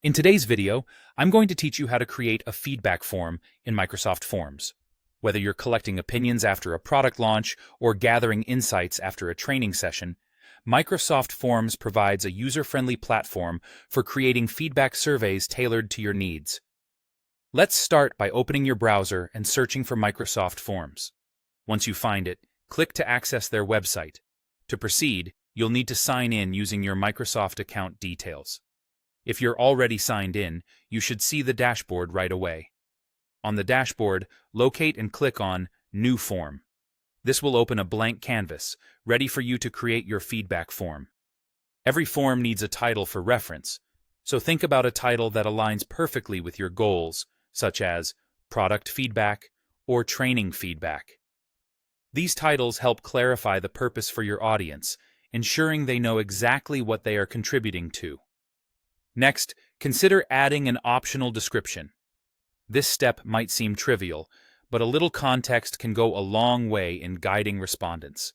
In today's video, I'm going to teach you how to create a feedback form in Microsoft Forms. Whether you're collecting opinions after a product launch or gathering insights after a training session, Microsoft Forms provides a user-friendly platform for creating feedback surveys tailored to your needs. Let's start by opening your browser and searching for Microsoft Forms. Once you find it, click to access their website. To proceed, you'll need to sign in using your Microsoft account details. If you're already signed in, you should see the dashboard right away. On the dashboard, locate and click on New Form. This will open a blank canvas, ready for you to create your feedback form. Every form needs a title for reference, so think about a title that aligns perfectly with your goals, such as Product Feedback or Training Feedback. These titles help clarify the purpose for your audience, ensuring they know exactly what they are contributing to. Next, consider adding an optional description. This step might seem trivial, but a little context can go a long way in guiding respondents.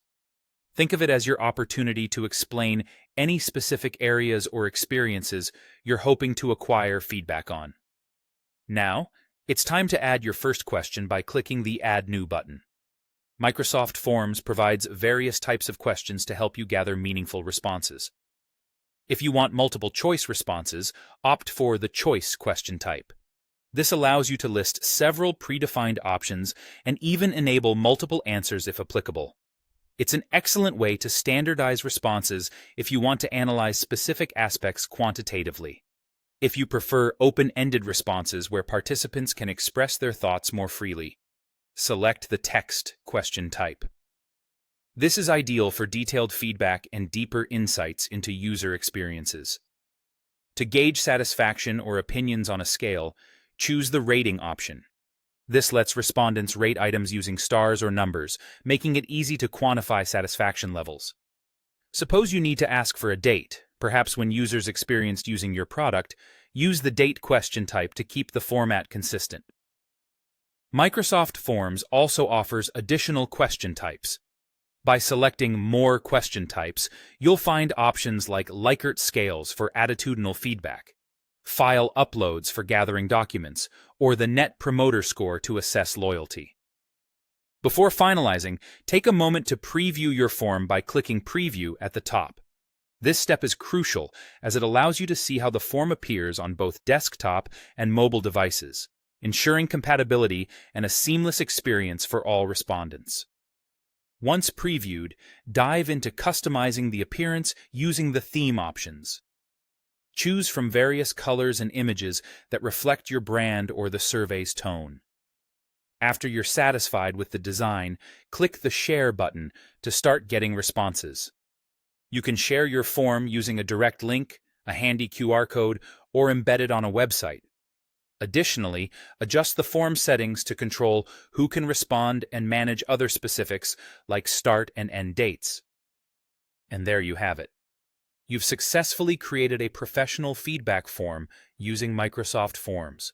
Think of it as your opportunity to explain any specific areas or experiences you're hoping to acquire feedback on. Now, it's time to add your first question by clicking the Add New button. Microsoft Forms provides various types of questions to help you gather meaningful responses. If you want multiple choice responses, opt for the Choice question type. This allows you to list several predefined options and even enable multiple answers if applicable. It's an excellent way to standardize responses if you want to analyze specific aspects quantitatively. If you prefer open-ended responses where participants can express their thoughts more freely, select the Text question type. This is ideal for detailed feedback and deeper insights into user experiences. To gauge satisfaction or opinions on a scale, choose the Rating option. This lets respondents rate items using stars or numbers, making it easy to quantify satisfaction levels. Suppose you need to ask for a date, perhaps when users experienced using your product, use the Date question type to keep the format consistent. Microsoft Forms also offers additional question types. By selecting More question types, you'll find options like Likert scales for attitudinal feedback, file uploads for gathering documents, or the Net Promoter Score to assess loyalty. Before finalizing, take a moment to preview your form by clicking Preview at the top. This step is crucial as it allows you to see how the form appears on both desktop and mobile devices, ensuring compatibility and a seamless experience for all respondents. Once previewed, dive into customizing the appearance using the theme options. Choose from various colors and images that reflect your brand or the survey's tone. After you're satisfied with the design, click the Share button to start getting responses. You can share your form using a direct link, a handy QR code, or embed it on a website. Additionally, adjust the form settings to control who can respond and manage other specifics like start and end dates. And there you have it. You've successfully created a professional feedback form using Microsoft Forms.